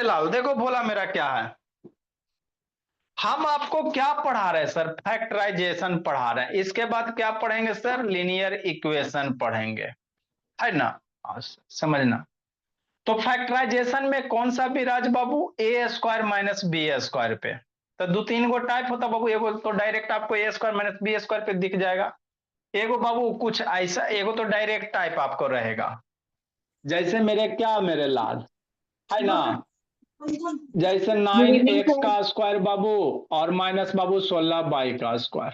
लाल देखो भोला मेरा क्या है। हम आपको क्या पढ़ा रहे हैं सर? फैक्टराइजेशन पढ़ा रहे हैं। इसके बाद क्या पढ़ेंगे सर? लीनियर इक्वेशन पढ़ेंगे, है ना? समझना। तो फैक्टराइजेशन में कौन सा भी राज बाबू? ए स्क्वायर माइनस बी स्क्वायर पे। तो दो तीन गो टाइप होता बाबू। एगो तो डायरेक्ट आपको ए स्क्वायर माइनस बी स्क्वायर पे दिख जाएगा। एगो बाबू कुछ ऐसा, एगो तो डायरेक्ट टाइप आपको रहेगा। जैसे मेरे क्या, मेरे लाल, है ना? जैसे good nine evening x sir. का स्क्वायर बाबू और माइनस बाबू 16 वाई का स्क्वायर।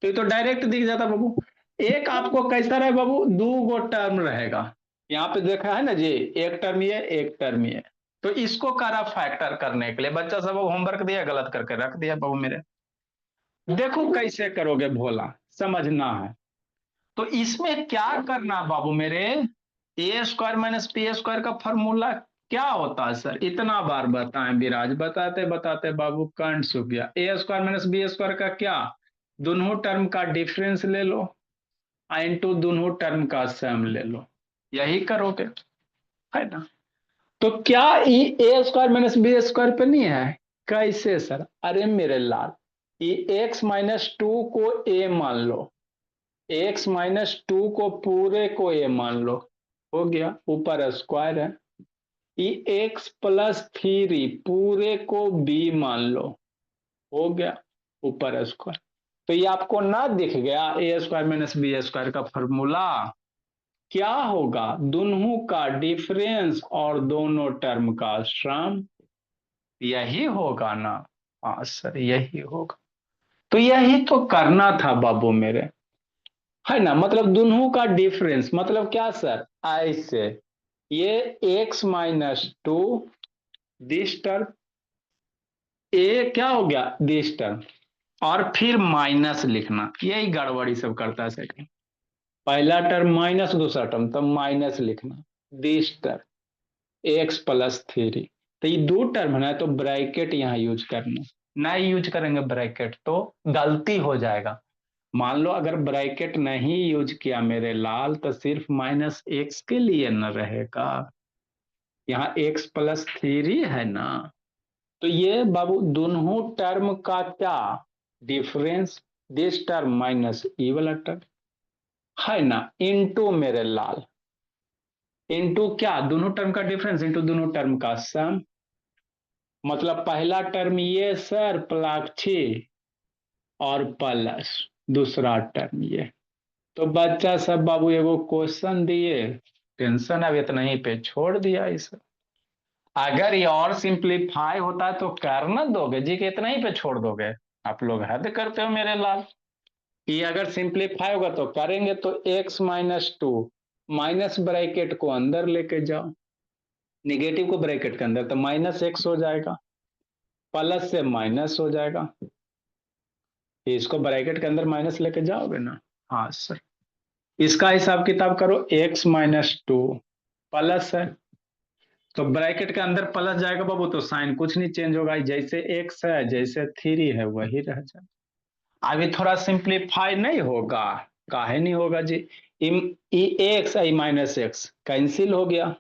तो ये तो डायरेक्ट दिख जाता बाबू। एक आपको कैसा रहे बाबू? दो गो टर्म रहेगा। यहाँ पे देखा है ना जी, एक टर्म ये एक टर्म ये। तो इसको करा फैक्टर करने के लिए बच्चा सब होमवर्क दिया, गलत करके रख दिया बाबू मेरे। देखो कैसे करोगे भोला, समझना है। तो इसमें क्या करना बाबू मेरे? ए स्क्वायर माइनस पी स्क्वायर का फॉर्मूला क्या होता है सर? इतना बार बताएं विराज, बताते बताते बाबू कंठ सूख गया। A square minus B square का क्या? दोनों टर्म का डिफरेंस ले लो, इंटू दोनों टर्म का सम ले लो। यही करोगे, है ना? तो क्या ई ए स्क्वायर माइनस बी स्क्वायर पे नहीं है? कैसे सर? अरे मेरे लाल, ये एक्स माइनस टू को ए मान लो, एक्स माइनस टू को पूरे को ए मान लो, हो गया। ऊपर स्क्वायर है। ये एक्स प्लस थ्री पूरे को बी मान लो, हो गया। ऊपर स्क्वायर। तो ये आपको ना दिख गया A square minus B square का फॉर्मूला? क्या होगा? दोनों का डिफरेंस और दोनों टर्म का सम। यही होगा ना? हाँ सर, यही होगा। तो यही तो करना था बाबू मेरे, है ना? मतलब दोनों का डिफरेंस मतलब क्या सर? ऐसे, ये x minus two this term, ए क्या हो गया दिस टर्म, और फिर माइनस लिखना। यही गड़बड़ी सब करता है सेकंड। पहला टर्म माइनस, दूसरा टर्म तब माइनस लिखना। This term x plus three. तो ये दो टर्म है ना, तो ब्रैकेट यहाँ यूज करना। नहीं यूज करेंगे ब्रैकेट तो गलती हो जाएगा। मान लो अगर ब्रैकेट नहीं यूज किया मेरे लाल, तो सिर्फ माइनस एक्स के लिए न रहेगा। यहाँ एक्स प्लस थ्री है ना, तो ये बाबू दोनों टर्म का क्या डिफरेंस? दिस टर्म माइनस ई वाला टर्म, है ना? इनटू मेरे लाल, इनटू क्या? दोनों टर्म का डिफरेंस इनटू दोनों टर्म का सम। मतलब पहला टर्म ये सर प्लाक्षी, और प्लस दूसरा टर्म ये। तो बच्चा सब बाबू एगो क्वेश्चन दिए, टेंशन अब इतना ही पे छोड़ दिया इसे। अगर ये और सिंप्लीफाई होता है तो कर ना दोगे जी, कि इतना ही पे छोड़ दोगे? आप लोग हद करते हो मेरे लाल। ये अगर सिंप्लीफाई होगा तो करेंगे। तो x minus two, minus bracket को अंदर लेके जाओ, निगेटिव को ब्रैकेट के अंदर, तो माइनस एक्स हो जाएगा, प्लस से माइनस हो जाएगा। इसको ब्रैकेट के अंदर माइनस लेके जाओगे ना? हाँ सर। इसका हिसाब किताब करो, एक्स माइनस टू प्लस है, तो ब्रैकेट के अंदर प्लस जाएगा बाबू, तो साइन कुछ नहीं चेंज होगा। जैसे एक्स है जैसे थ्री है वही रह जाए। अभी थोड़ा सिंप्लीफाई नहीं होगा? काहे नहीं होगा जी? ई एक्स आई माइनस एक्स कैंसिल हो गया।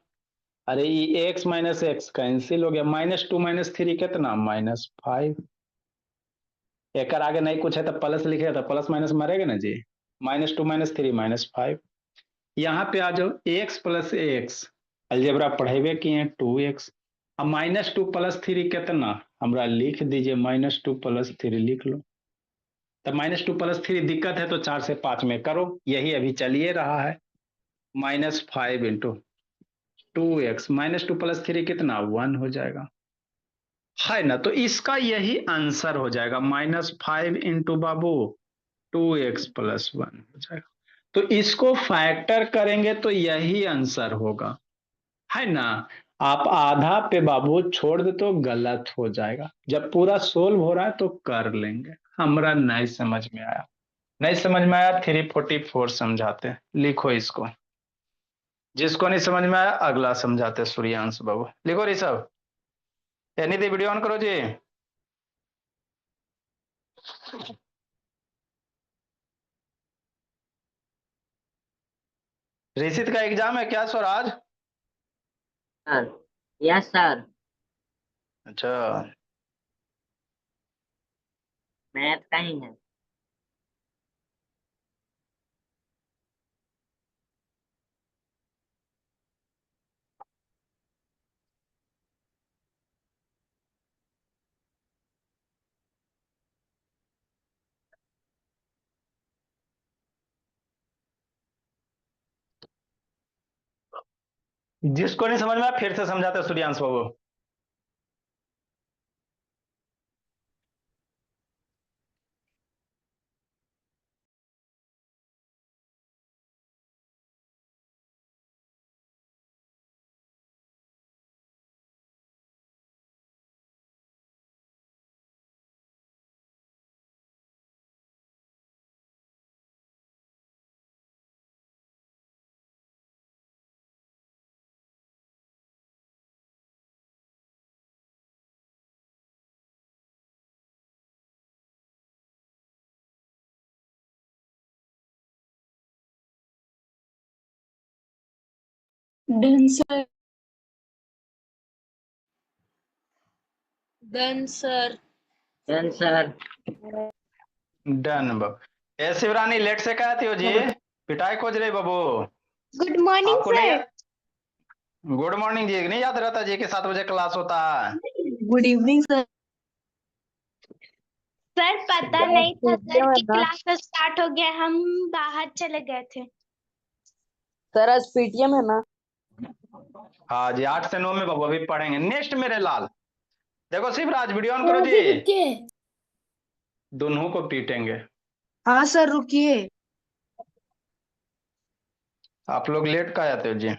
अरे ई एक्स माइनस एक्स कैंसिल हो गया। माइनस टू माइनस थ्री कितना? Minus five. एक आगे नहीं कुछ है तो प्लस लिखे तो प्लस माइनस मरेगा ना जी। Minus two minus three minus five. यहाँ पे आ जाओ, एक्स प्लस एक्स अलजेब्रा पढ़ेबे किए, टू एक्स। अब माइनस टू प्लस थ्री कितना? हमरा लिख दीजिए, माइनस टू प्लस थ्री लिख लो। तब माइनस टू प्लस थ्री दिक्कत है तो चार से पांच में करो, यही अभी चलिए रहा है। Minus five into two x, minus two plus three कितना? वन हो जाएगा, है ना? तो इसका यही आंसर हो जाएगा, माइनस फाइव इंटू बाबू टू एक्स प्लस वन हो जाएगा। तो इसको फैक्टर करेंगे तो यही आंसर होगा, है ना? आप आधा पे बाबू छोड़ दे तो गलत हो जाएगा। जब पूरा सोल्व हो रहा है तो कर लेंगे। हमरा नहीं समझ में आया, नहीं समझ में आया 344 समझाते हैं, लिखो इसको। जिसको नहीं समझ में आया अगला समझाते हैं, सूर्यांश बाबू लिखो ऋषभ। यानी दे वीडियो ऑन करो जी। ऋषित का एग्जाम है क्या सर आज? सर। Yes sir. अच्छा, मैथ का ही है। जिसको नहीं समझ में आया फिर से समझाते सूर्यांश बाबू। Done sir. Done sir. Done sir. Done बाबू। ए शिवरानी लेट से कहती हो जी, पिटाई खोज रही बाबू। गुड मॉर्निंग आपको नहीं, सर। गुड मॉर्निंग जी नहीं याद रहता जी कि 7 बजे क्लास होता है। Good evening sir. सर पता नहीं था सर कि क्लास स्टार्ट हो गया, हम बाहर चले गए थे। सर आज पीटीएम है ना। हाँ जी, 8 से 9 में बाबू अभी पढ़ेंगे। नेक्स्ट मेरे लाल, देखो शिवराज वीडियो ऑन करो जी। दोनों को पीटेंगे। हाँ सर रुकिए। आप लोग लेट का आते हो जी।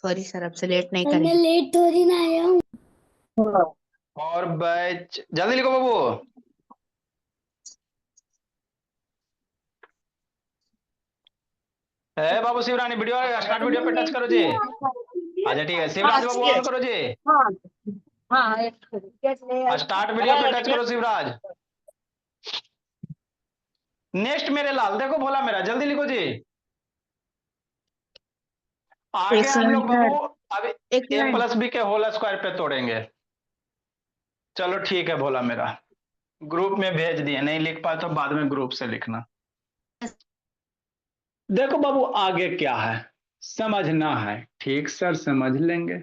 सॉरी सर, अब से लेट नहीं मैं करेंगे। लेट थोड़ी ना आया हूँ। और बैच जल्दी लिखो बाबू। है बाबू शिवरानी वीडियो स्टार्ट, वीडियो पे टच करो जी। अच्छा ठीक है, शिवराज बाबू ऑन करो जी। हाँ हाँ। स्टार्ट वीडियो पे टच करो शिवराज। नेक्स्ट मेरे लाल, देखो बोला मेरा, जल्दी लिखो जी। आगे एक हम लोग सेकंड बाबू सर। अब एक ए मिनट। प्लस बी के होल स्क्वायर पे तोड़ेंगे। चलो ठीक है, बोला मेरा ग्रुप में भेज दिए, नहीं लिख पाए तो बाद में ग्रुप से लिखना। देखो बाबू आगे क्या है समझना है, ठीक सर समझ लेंगे।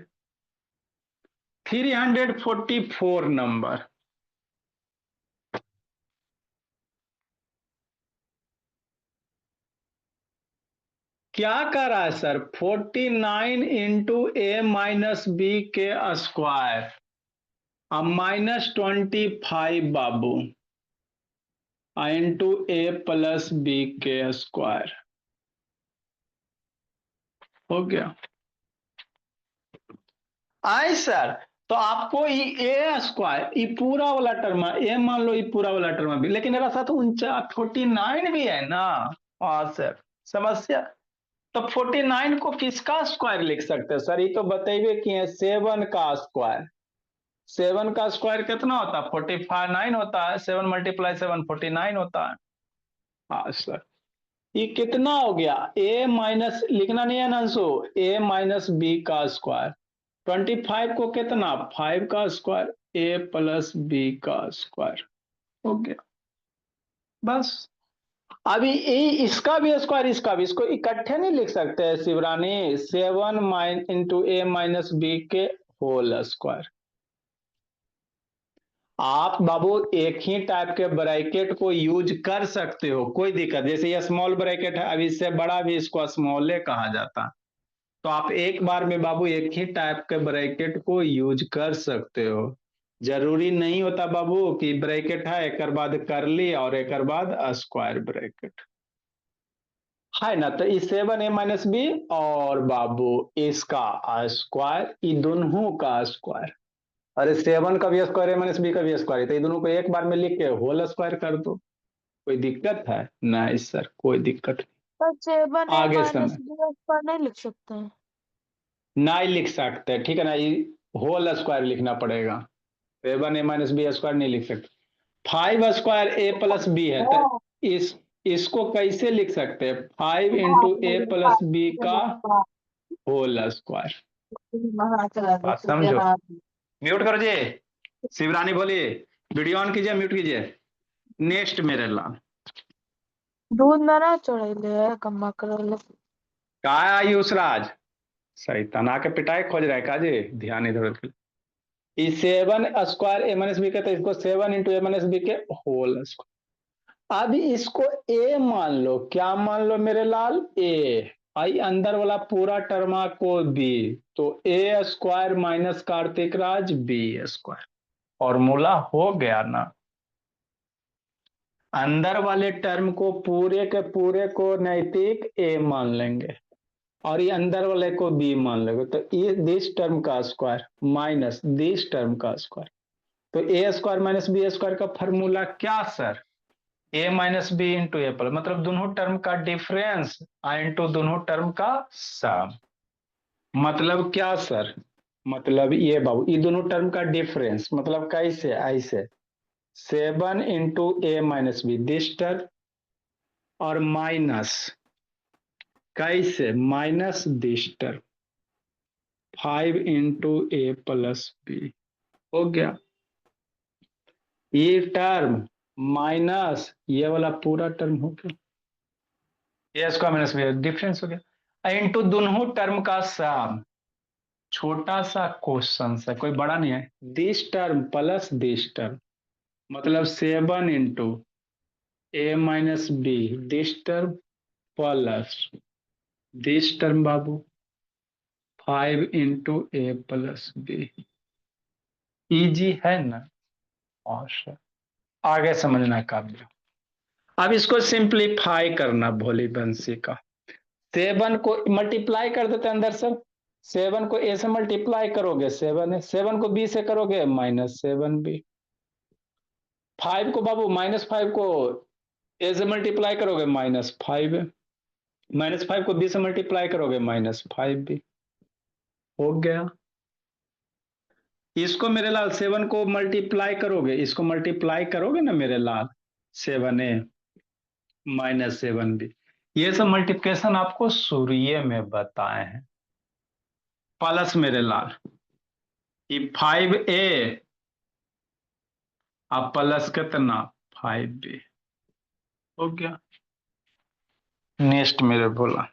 344 नंबर क्या कर रहा है sir, 49 into a minus B के स्क्वायर अब -25 बाबू इंटू ए प्लस बी के स्क्वायर हो गया। आई सर, तो आपको ए स्क्वायर ये पूरा वाला टर्म, ए मान लो ये पूरा वाला टर्म भी, लेकिन मेरा साथ 49 भी है ना। हाँ सर, समस्या तो 49 को किसका स्क्वायर लिख सकते हैं सर, ये तो बताइए कि 7 का स्क्वायर। 7 का स्क्वायर कितना होता है, 49 होता है। 7 × 7 49 होता है। हाँ सर, ये कितना हो गया, ए माइनस लिखना नहीं है ना अंशु, ए माइनस बी का स्क्वायर। 25 को कितना, 5 का स्क्वायर, ए प्लस बी का स्क्वायर हो गया बस। अभी इसका भी स्क्वायर, इसका भी, इसको इकट्ठे नहीं लिख सकते हैं Shivrani, 7 into a minus B के होल स्क्वायर। आप बाबू एक ही टाइप के ब्रैकेट को यूज कर सकते हो, कोई दिक्कत, जैसे ये स्मॉल ब्रैकेट है, अब इससे बड़ा भी इसको स्मॉल कहा जाता है। तो आप एक बार में बाबू एक ही टाइप के ब्रैकेट को यूज कर सकते हो। जरूरी नहीं होता बाबू कि ब्रैकेट है एक बाद करली और एक बाद स्क्वायर ब्रैकेट है ना। तो इस 7 a - b और बाबू इसका स्क्वायर, ये दोनों का स्क्वायर। अरे 7 का भी स्क्वायर -b का भी स्क्वायर है, तो ये दोनों को एक बार में लिख के होल स्क्वायर कर दो। कोई दिक्कत है नहीं सर, कोई दिक्कत नहीं। सर 7 a आगे माइनस समय बी पर नहीं लिख सकते हैं। नहीं लिख सकते, ठीक है ना, ये होल स्क्वायर लिखना पड़ेगा। 7 a - b स्क्वायर नहीं लिख सकते। 5 स्क्वायर ए प्लस बी है, तो इस इसको कैसे लिख सकते हैं, 5 इंटू ए प्लस बी का होल स्क्वायर। बात समझो, म्यूट करो जी, शिवरानी बोलिए, वीडियो ऑन कीजिए, म्यूट कीजिए। नेक्स्ट मेरे लाल, दूध में ना चढ़ेले कम्मा करेले। का आयुष राज सही तना के पिटाई खोज रहे का जी, ध्यान इधर उधर। ई 7 स्क्वायर ए माइनस बी के, तो इसको 7 इंटू ए माइनस बी के होल स्क्वायर। अब इसको ए मान लो, क्या मान लो मेरे लाल, ए, आई अंदर वाला पूरा टर्मा को बी, तो ए स्क्वायर माइनस कार्तिक राज बी स्क्वायर, फॉर्मूला हो गया ना। अंदर वाले टर्म को पूरे के पूरे को नैतिक ए मान लेंगे और ये अंदर वाले को बी मान लेंगे, तो ये दिस टर्म का स्क्वायर माइनस दिस टर्म का स्क्वायर, तो ए स्क्वायर माइनस बी स्क्वायर का फॉर्मूला क्या sir, A minus B into a plus, मतलब दोनों टर्म का डिफरेंस इंटू दोनों टर्म का सम। मतलब क्या सर, मतलब ये बाबू ये दोनों टर्म का डिफरेंस, मतलब कैसे, ऐसे 7 into a minus b this term, और माइनस कैसे, minus this term 5 into a plus b, हो गया। ये टर्म माइनस ये वाला पूरा टर्म हो गया, A square minus B difference हो गया, इंटू दोनों टर्म का सम। छोटा सा क्वेश्चन है, कोई बड़ा नहीं है। This term plus this term, मतलब 7 into a minus b this term plus this term बाबू 5 into a plus b. Easy है ना, और आगे समझना काबिल। अब इसको सिंप्लीफाई करना भोली बंसी का, 7 को मल्टीप्लाई कर देते अंदर सर, 7 को ए से मल्टीप्लाई करोगे 7 है, 7 को बी से करोगे -7b, 5 को बाबू -5 को ए से मल्टीप्लाई करोगे -5 है, -5 को बी से मल्टीप्लाई करोगे -5b, हो गया। इसको मेरे लाल 7 को मल्टीप्लाई करोगे, इसको मल्टीप्लाई करोगे ना मेरे लाल, 7a -7b, ये सब मल्टीप्लिकेशन आपको सूर्य में बताए हैं। प्लस मेरे लाल ये 5a अब प्लस कितना 5b, हो गया। नेक्स्ट मेरे बोला,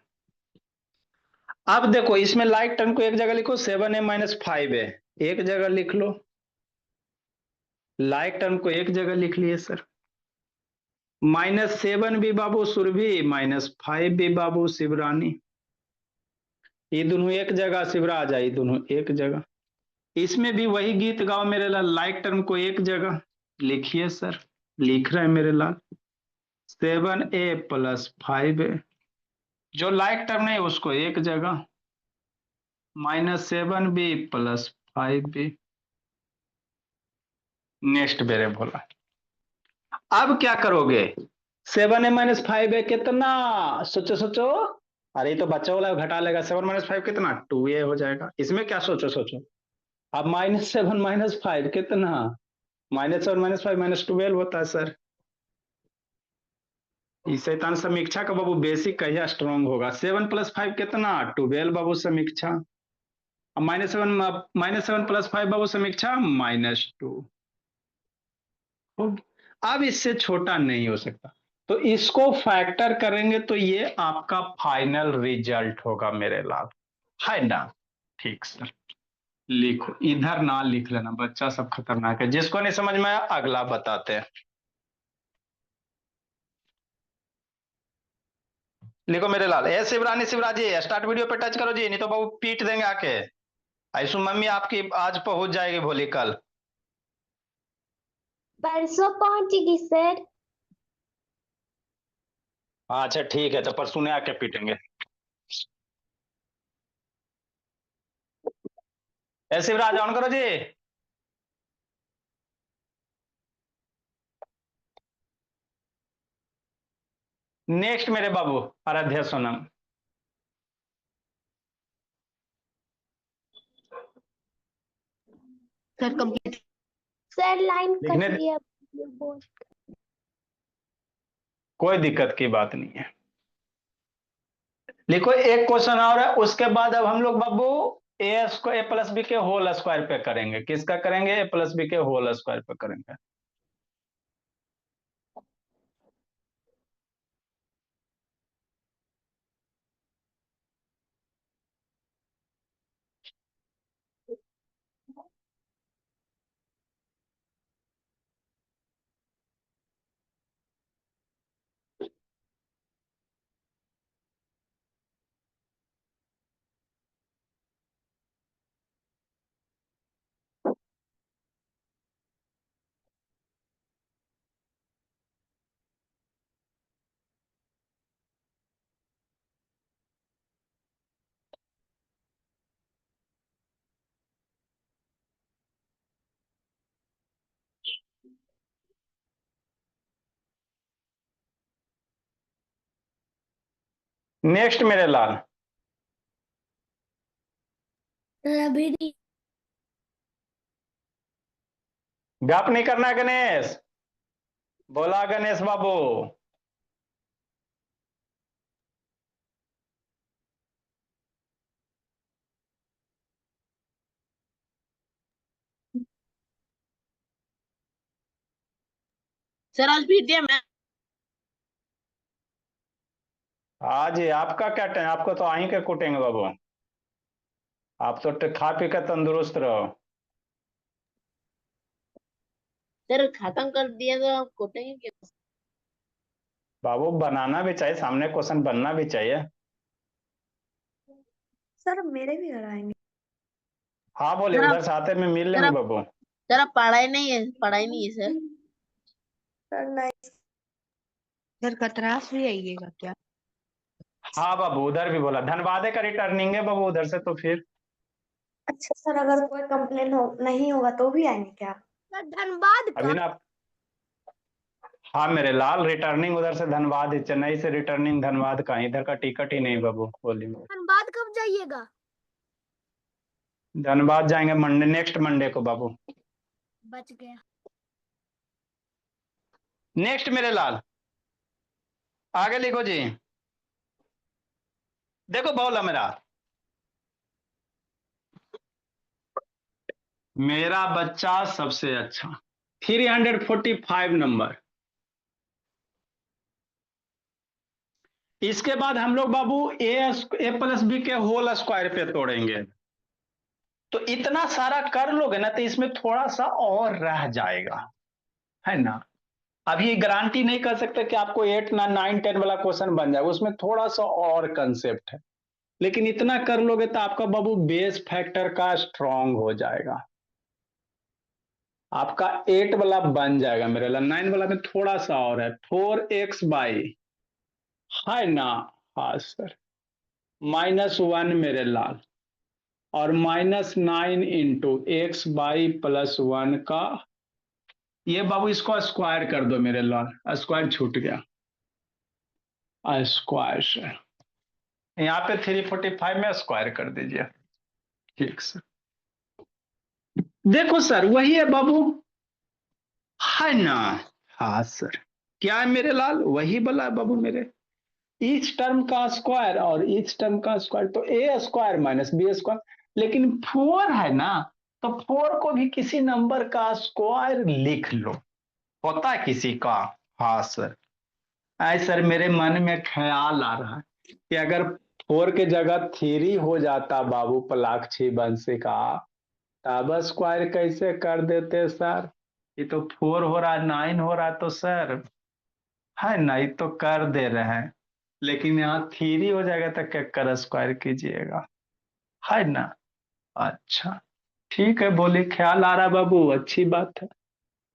अब देखो इसमें लाइक टर्म को एक जगह लिखो, 7a माइनस 5a एक जगह लिख लो, लाइक टर्म को एक जगह लिख लिए सर, -7b बाबू सुरभि, -5b बाबू शिवरानी, ये दोनों एक जगह, शिवराज आई दोनों एक जगह। इसमें भी वही गीत गाओ मेरे लाल, लाइक टर्म को एक जगह लिखिए सर, लिख रहे हैं मेरे लाल 7a प्लस 5a, जो लाइक टर्म नहीं उसको एक जगह, -7b प्लस 5b। नेक्स्ट मेरे बोला, अब क्या करोगे, 7a माइनस 5a कितना, सोचो सोचो, अरे तो बच्चा वाला घटा लेगा, 7 माइनस 5 कितना 2a हो जाएगा, इसमें क्या सोचो सोचो। अब -7 माइनस 5 कितना, -7 माइनस 5 -12 होता है सर। इस शैतान समीक्षा का बाबू बेसिक कहिया स्ट्रॉन्ग होगा, 7 प्लस 5 कितना 12 बाबू समीक्षा, अब -7 प्लस 5 बाबू समीक्षा -2, अब इससे छोटा नहीं हो सकता, तो इसको फैक्टर करेंगे तो ये आपका फाइनल रिजल्ट होगा मेरे लाल, है ना। ठीक सर, लिखो, इधर ना लिख लेना, बच्चा सब खतरनाक है, जिसको नहीं समझ में आया अगला बताते हैं। लिखो मेरे लाल, ए शिवरानी शिवराज जी स्टार्ट वीडियो पे टच करो जी, नहीं तो बाबू पीट देंगे आके, ऐसु मम्मी आपकी आज पहुंच जाएगी भोली कल। परसों पहुंचेगी सर। अच्छा ठीक है, तो परसों ने आके पीटेंगे। ए शिवराज ऑन करो जी। नेक्स्ट मेरे बाबू Aaradhya Sonam, sir complete. Sir line cut लिखने गया। कोई दिक्कत की बात नहीं है। लिखो एक क्वेश्चन और है, उसके बाद अब हम लोग बाबू ए प्लस बी के होल स्क्वायर पे करेंगे। किसका करेंगे? ए प्लस बी के होल स्क्वायर पे करेंगे। नेक्स्ट मेरे लाल, गप नहीं करना गणेश, बोला गणेश बाबू। सर आज पीटीएम है। हाँ जी, आपका क्या टाइम, आपको तो आई के कूटेंगे बाबू। आप तो खा पी कर तंदुरुस्त रहो। सर खत्म कर दिया तो आप कोटेंगे क्या? बाबू बनाना भी चाहिए, सामने क्वेश्चन बनना भी चाहिए। सर मेरे भी घर आएंगे। हाँ बोले, सर उधर से आते में मिल सर लेंगे आप बाबू। सर आप पढ़ाई नहीं है, पढ़ाई नहीं है सर। सर नहीं। सर कतरास भी आइएगा क्या? हाँ बाबू, उधर भी बोला धनबाद का रिटर्निंग है बाबू उधर से, तो फिर अच्छा सर, अगर कोई कंप्लेन हो नहीं होगा तो भी आएंगे क्या? सर धनबाद अभी ना। हाँ मेरे लाल, रिटर्निंग उधर से धनबाद, चेन्नई से रिटर्निंग धनबाद का, इधर का टिकट ही नहीं बाबू, बोलिए। धनबाद कब जाइएगा? धनबाद जाएंगे मंडे, नेक्स्ट मंडे को बाबू। बच गया। नेक्स्ट मेरे लाल, आगे लिखो जी। देखो बोला मेरा बच्चा सबसे अच्छा, 345 नंबर। इसके बाद हम लोग बाबू ए प्लस बी के होल स्क्वायर पे तोड़ेंगे। तो इतना सारा कर लोगे ना तो इसमें थोड़ा सा और रह जाएगा, है ना। अभी ये गारंटी नहीं कर सकते कि आपको 8 9 10 वाला क्वेश्चन बन जाएगा, उसमें थोड़ा सा और कंसेप्ट है। लेकिन इतना कर लोगे तो आपका बाबू बेस फैक्टर का स्ट्रांग हो जाएगा, आपका 8 वाला बन जाएगा मेरे लाल। 9 वाला में थोड़ा सा और है, 4x बाई, है ना। हाँ सर, -1 मेरे लाल, और -9 इंटू एक्स बाई +1 का, ये बाबू इसको स्क्वायर कर दो मेरे लाल, स्क्वायर छूट गया, स्क्वायर से यहाँ पे 345 में स्क्वायर कर दीजिए। ठीक सर, देखो सर वही है बाबू, है ना। हाँ सर, क्या है मेरे लाल, वही बोला है बाबू मेरे, ईच टर्म का स्क्वायर और ईच टर्म का स्क्वायर, तो ए स्क्वायर माइनस बी स्क्वायर। लेकिन 4 है ना, तो 4 को भी किसी नंबर का स्क्वायर लिख लो, होता है किसी का। हाँ सर, ऐ सर मेरे मन में ख्याल आ रहा है कि अगर 4 के जगह 3 हो जाता बाबू पलाक्षी बंसी का, तब स्क्वायर कैसे कर देते सर। ये तो 4 हो रहा है, 9 हो रहा है, तो सर है ना, ये तो कर दे रहे हैं। लेकिन यहाँ 3 हो जाएगा तो क्या कर स्क्वायर कीजिएगा, है ना। अच्छा ठीक है, बोले ख्याल आ रहा बाबू, अच्छी बात है।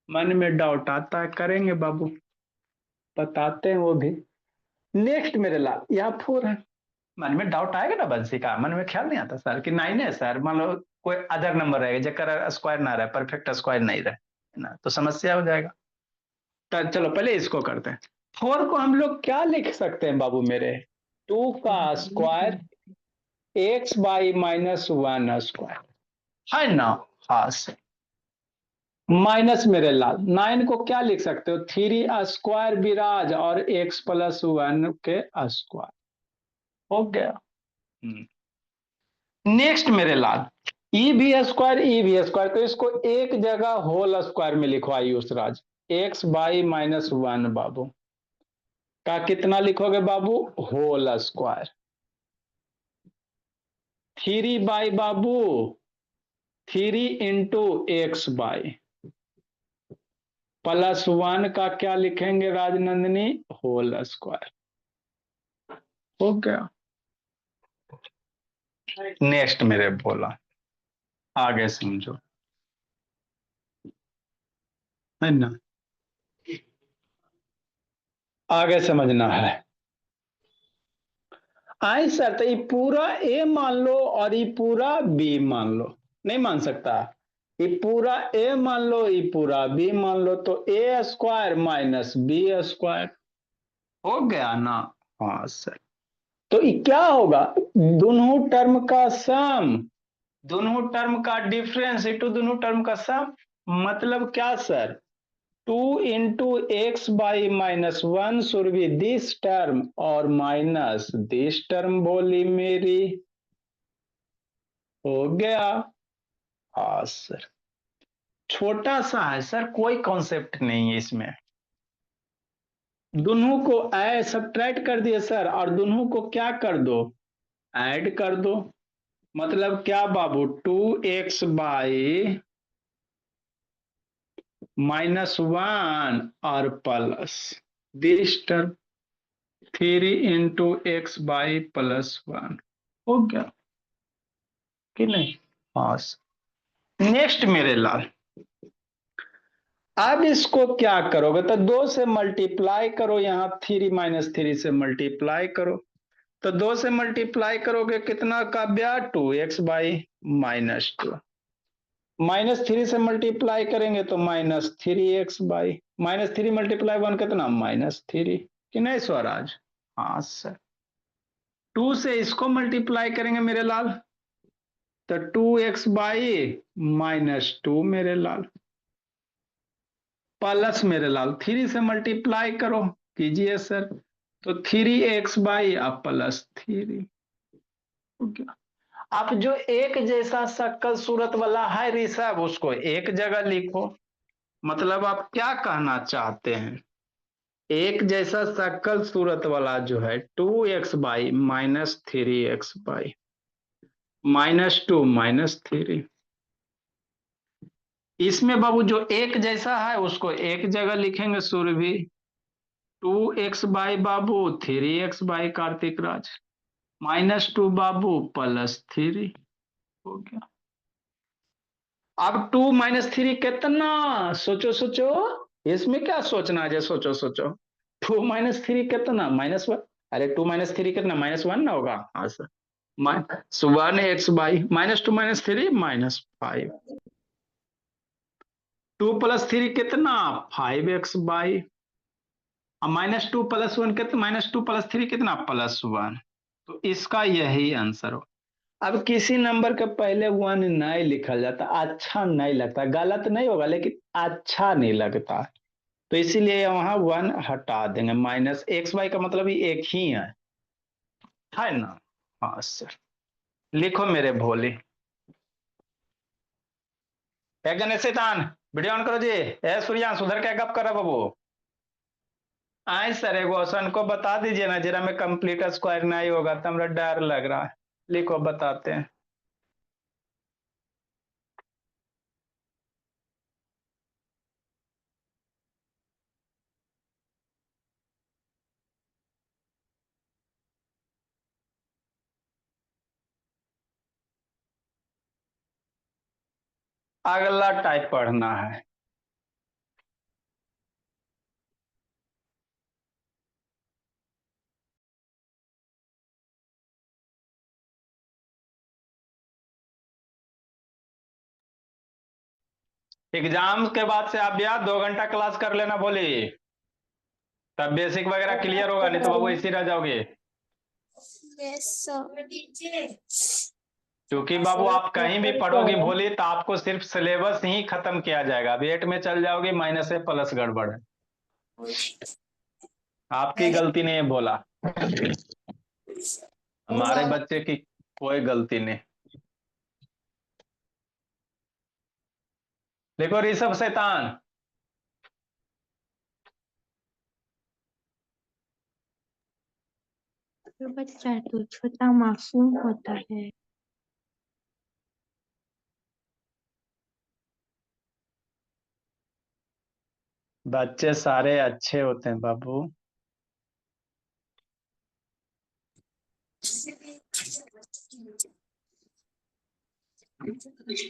मन में डाउट आता है, करेंगे बाबू, बताते हैं वो भी। नेक्स्ट मेरे लाल, यहाँ 4 है। मन में डाउट आएगा ना बंसी का, मन में ख्याल नहीं आता सर कि 9 है सर, मान लो कोई अदर नंबर रहेगा जकर स्क्वायर ना रहे, परफेक्ट स्क्वायर नहीं रहे ना, तो समस्या हो जाएगा। तो चलो पहले इसको करते हैं। 4 को हम लोग क्या लिख सकते हैं बाबू मेरे, 2 का स्क्वायर एक्स बाई -1 स्क्वायर, है ना। हाँ सर, माइनस मेरे लाल 9 को क्या लिख सकते हो, 3 स्क्वायर विराज और x +1 के स्क्वायर, हो गया। नेक्स्ट मेरे लाल, ई भी स्क्वायर, तो इसको एक जगह होल स्क्वायर में लिखो Ayush Raj. X by minus one बाबू का कितना लिखोगे बाबू? Whole square. 3 बाई बाबू 3 into x by plus one का क्या लिखेंगे राजनंदिनी? Whole square. हो गया। नेक्स्ट मेरे बोला, आगे समझो, है ना, आगे समझना है। आई सर, तो ये पूरा ए मान लो और ये पूरा बी मान लो, नहीं मान सकता। ये पूरा ए मान लो, ये पूरा बी मान लो, तो ए स्क्वायर माइनस बी स्क्वायर हो गया ना? हाँ सर। तो ये क्या होगा? दोनों टर्म का सम, दोनों टर्म का डिफरेंस इंटू दोनों टर्म का सम, मतलब क्या sir? 2 into x by minus one should be this term और माइनस दिस टर्म बोली मेरी। हो गया। हाँ सर, छोटा सा है सर, कोई कॉन्सेप्ट नहीं है इसमें। दोनों को ऐ सब्ट्रैक्ट कर दिए सर, और दोनों को क्या कर दो? ऐड कर दो। मतलब क्या बाबू? 2x बाई माइनस वन और plus this term 3 into x by plus one. हो गया कि नहीं? हाँ। नेक्स्ट मेरे लाल, अब इसको क्या करोगे? तो 2 से मल्टीप्लाई करो, यहां 3 माइनस 3 से मल्टीप्लाई करो, तो 2 से मल्टीप्लाई करोगे कितना का ब्याह? 2x by minus two, minus 3 से मल्टीप्लाई करेंगे तो minus 3x by minus 3 multiply 1 कितना? माइनस 3 कि नहीं स्वराज? हाँ सर। 2 से इसको मल्टीप्लाई करेंगे मेरे लाल, तो 2x बाई माइनस टू मेरे लाल, प्लस मेरे लाल 3 से मल्टीप्लाई करो, कीजिए सर, तो 3x बाई अब प्लस 3। आप जो एक जैसा शक्ल सूरत वाला है ऋषभ, उसको एक जगह लिखो। मतलब आप क्या कहना चाहते हैं? एक जैसा शक्ल सूरत वाला जो है 2x by minus 3x by minus two minus 3, इसमें बाबू जो एक जैसा है उसको एक जगह लिखेंगे Surbhi. 2x by Babu 3x by Kartik Raj minus two Babu plus 3। हो गया। अब 2 माइनस 3 कितना? सोचो सोचो, इसमें क्या सोचना है? सोचो सोचो, 2 माइनस 3 कितना? Minus one. अरे 2 माइनस 3 कितना? माइनस वन ना होगा? हाँ sir. Minus one x by minus 2 minus 3 minus 5। 2 plus 3 कितना? 5x by minus 2 plus one कितना? माइनस 2 प्लस 3 कितना? Plus one. तो इसका यही आंसर हो। अब किसी नंबर के पहले वन नहीं लिखा जाता, अच्छा नहीं लगता, गलत नहीं होगा लेकिन अच्छा नहीं लगता, तो इसीलिए वहां वन हटा देंगे। माइनस एक्स वाई का मतलब ही एक ही है ना? हाँ सर। लिखो मेरे भोले। एक जन शैतान वीडियो ऑन करो जी। ए सूर्यान सुधर के गप कर बाबू। आए सर, एगो क्वेश्चन को बता दीजिए ना जरा, में कंप्लीट स्क्वायर नहीं होगा तो हमरा डर लग रहा है। लिखो, बताते हैं। अगला टाइप पढ़ना है। एग्जाम के बाद से आप यार 2 घंटा क्लास कर लेना बोली, तब बेसिक वगैरह क्लियर होगा, नहीं तो बाबू इसी रह जाओगे। Yes sir. क्योंकि बाबू आप कहीं भी पढ़ोगे भोली तो आपको सिर्फ सिलेबस ही खत्म किया जाएगा, अब 8 में चल जाओगे माइनस से प्लस गड़बड़ है। आपकी गलती नहीं है भोला, हमारे बच्चे की कोई गलती नहीं। लिखो ऋषभ शैतान। जो बच्चा तो छोटा मासूम होता है। बच्चे सारे अच्छे होते हैं बाबू।